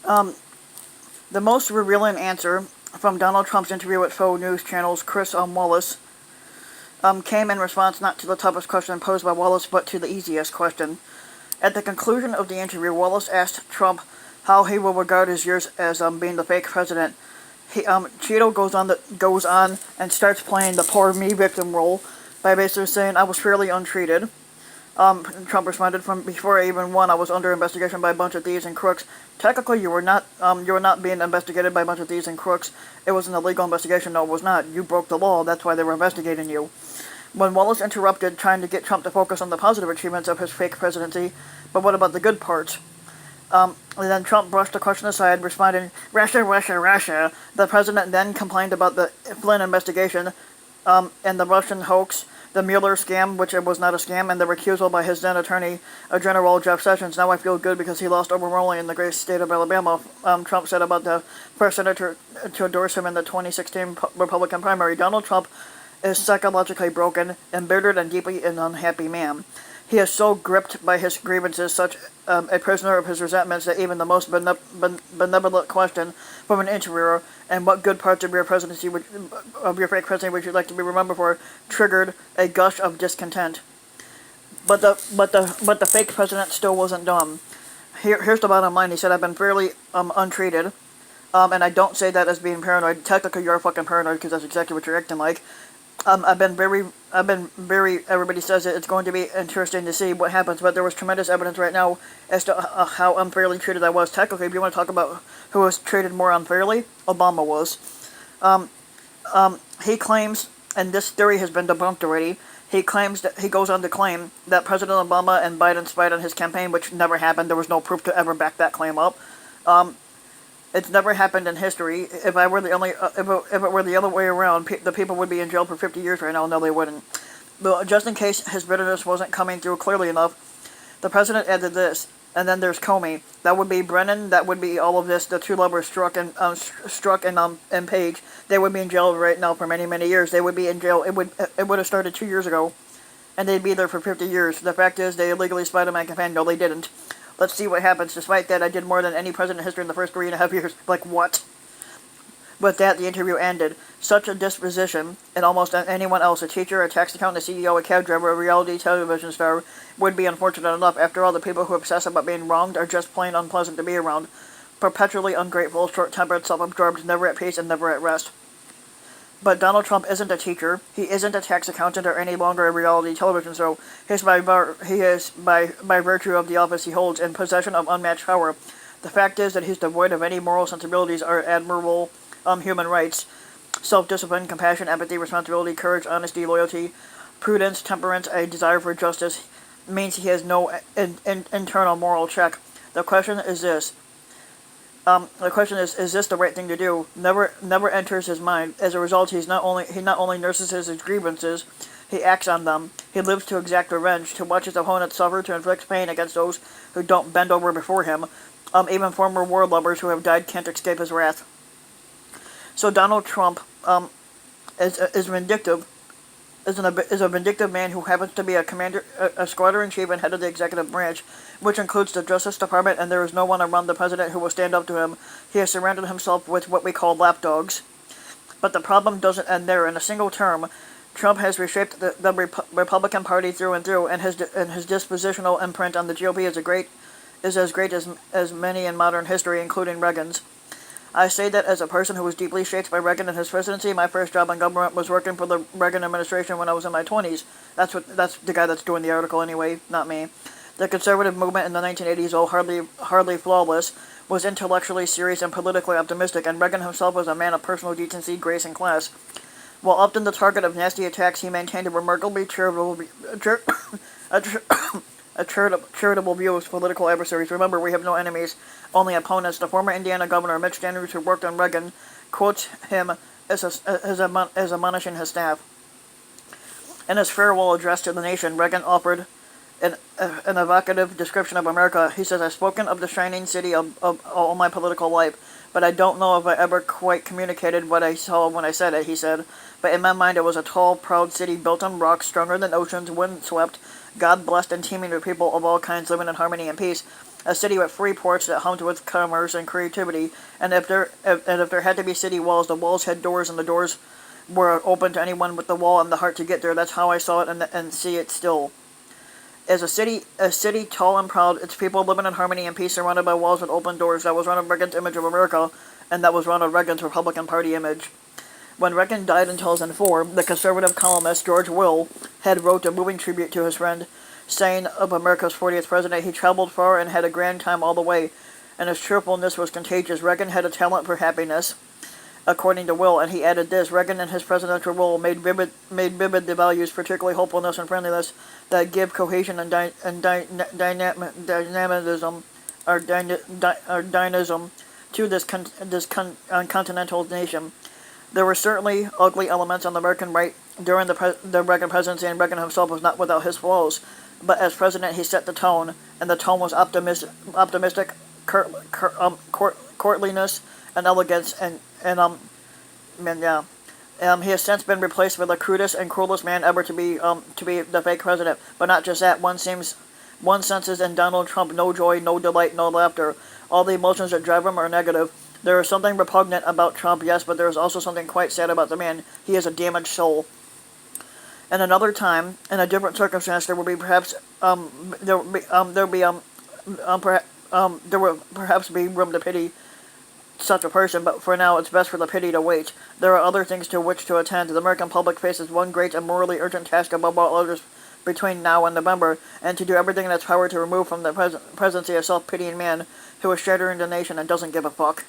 The most revealing answer from Donald Trump's interview with Fox News Channel's Chris Wallace came in response not to the toughest question posed by Wallace, but to the easiest question. At the conclusion of the interview, Wallace asked Trump how he will regard his years as being the fake president. Cheeto goes on and starts playing the poor me victim role by basically saying I was fairly untreated. Trump responded, "From before I even won, I was under investigation by a bunch of thieves and crooks. Technically, you were not being investigated by a bunch of thieves and crooks. It was an illegal investigation. No, it was not. You broke the law. That's why they were investigating you." When Wallace interrupted, trying to get Trump to focus on the positive achievements of his fake presidency, but what about the good parts? And then Trump brushed the question aside, responding, "Russia, Russia, Russia." The president then complained about the Flynn investigation, and the Russian hoax, the Mueller scam, which it was not a scam, and the recusal by his then attorney General Jeff Sessions. "Now I feel good because he lost overwhelmingly in the great state of Alabama," Trump said about the first senator to endorse him in the 2016 Republican primary. Donald Trump is psychologically broken, embittered, and deeply an unhappy man. He is so gripped by his grievances, such a prisoner of his resentments, that even the most benevolent question from an interviewer, "And what good parts of your presidency of your fake presidency would you like to be remembered for?" triggered a gush of discontent. But the fake president still wasn't done. Here's the bottom line. He said, "I've been fairly untreated, and I don't say that as being paranoid. Technically, you're fucking paranoid because that's exactly what you're acting like. I've been very, everybody says it's going to be interesting to see what happens, but there was tremendous evidence right now as to how unfairly treated I was. Technically, if you want to talk about who was treated more unfairly, Obama was." He claims, and this theory has been debunked already, he goes on to claim that President Obama and Biden spied on his campaign, which never happened. There was no proof to ever back that claim up. It's never happened in history. If it were the other way around, the people would be in jail for 50 years right now. No, they wouldn't. But just in case his bitterness wasn't coming through clearly enough, the president added this, and then there's Comey. That would be Brennan. That would be all of this. The two lovers Strzok and Page. They would be in jail right now for many, many years. They would be in jail. It would have started 2 years ago, and they'd be there for 50 years. The fact is, they illegally spied on my campaign. No, they didn't. Let's see what happens. Despite that, I did more than any president in history in the first 3.5 years. Like, what? With that, the interview ended. Such a disposition, and almost anyone else, a teacher, a tax accountant, a CEO, a cab driver, a reality television star, would be unfortunate enough. After all, the people who obsess about being wronged are just plain unpleasant to be around. Perpetually ungrateful, short-tempered, self-absorbed, never at peace, and never at rest. But Donald Trump isn't a teacher. He isn't a tax accountant or any longer a reality television show. He is, by virtue of the office he holds, in possession of unmatched power. The fact is that he's devoid of any moral sensibilities or admirable human rights. Self-discipline, compassion, empathy, responsibility, courage, honesty, loyalty, prudence, temperance, a desire for justice means he has no internal moral check. The question is this. Is this the right thing to do? Never enters his mind. As a result, he not only nurses his grievances, he acts on them. He lives to exact revenge, to watch his opponents suffer, to inflict pain against those who don't bend over before him. Even former war lovers who have died can't escape his wrath. So Donald Trump is vindictive. Is a vindictive man who happens to be a squadron chief and head of the executive branch, which includes the Justice Department, and there is no one around the president who will stand up to him. He has surrounded himself with what we call lapdogs. But the problem doesn't end there. In a single term, Trump has reshaped the Republican Party through and through, and his dispositional imprint on the GOP is as great as many in modern history, including Reagan's. I say that as a person who was deeply shaped by Reagan and his presidency. My first job in government was working for the Reagan administration when I was in my 20s. That's the guy that's doing the article anyway, not me. The conservative movement in the 1980s, although hardly flawless, was intellectually serious and politically optimistic, and Reagan himself was a man of personal decency, grace, and class. While often the target of nasty attacks, he maintained a remarkably charitable view of his political adversaries. Remember, we have no enemies, only opponents. The former Indiana governor, Mitch Daniels, who worked on Reagan, quotes him as admonishing his staff. In his farewell address to the nation, Reagan offered an evocative description of America. He says, "I've spoken of the shining city of all my political life, but I don't know if I ever quite communicated what I saw when I said it," he said. "But in my mind, it was a tall, proud city built on rocks, stronger than oceans, wind-swept, God-blessed, and teeming with people of all kinds living in harmony and peace. a city with free ports that hummed with commerce and creativity. And if there had to be city walls, the walls had doors, and the doors were open to anyone with the wall and the heart to get there. That's how I saw it and see it still. As a city tall and proud, its people living in harmony and peace, surrounded by walls with open doors. That was Ronald Reagan's image of America, and that was Ronald Reagan's Republican Party image. When Reagan died in 2004, the conservative columnist George Will had wrote a moving tribute to his friend, saying of America's 40th president, he traveled far and had a grand time all the way, and his cheerfulness was contagious. Reagan had a talent for happiness, according to Will, and he added this: Reagan and his presidential role made vivid the values, particularly hopefulness and friendliness, that give cohesion and dynamism to this continental nation. There were certainly ugly elements on the American right during the Reagan presidency, and Reagan himself was not without his flaws. But as president, he set the tone, and the tone was optimistic, courtliness, and elegance, he has since been replaced with the crudest and cruelest man ever to be the fake president. But not just that. One senses in Donald Trump no joy, no delight, no laughter. All the emotions that drive him are negative. There is something repugnant about Trump, yes, but there is also something quite sad about the man. He is a damaged soul. And another time, in a different circumstance, there will perhaps be room to pity such a person, but for now it's best for the pity to wait. There are other things to which to attend. The American public faces one great and morally urgent task above all others between now and November, and to do everything in its power to remove from the presidency a self-pitying man who is shattering the nation and doesn't give a fuck.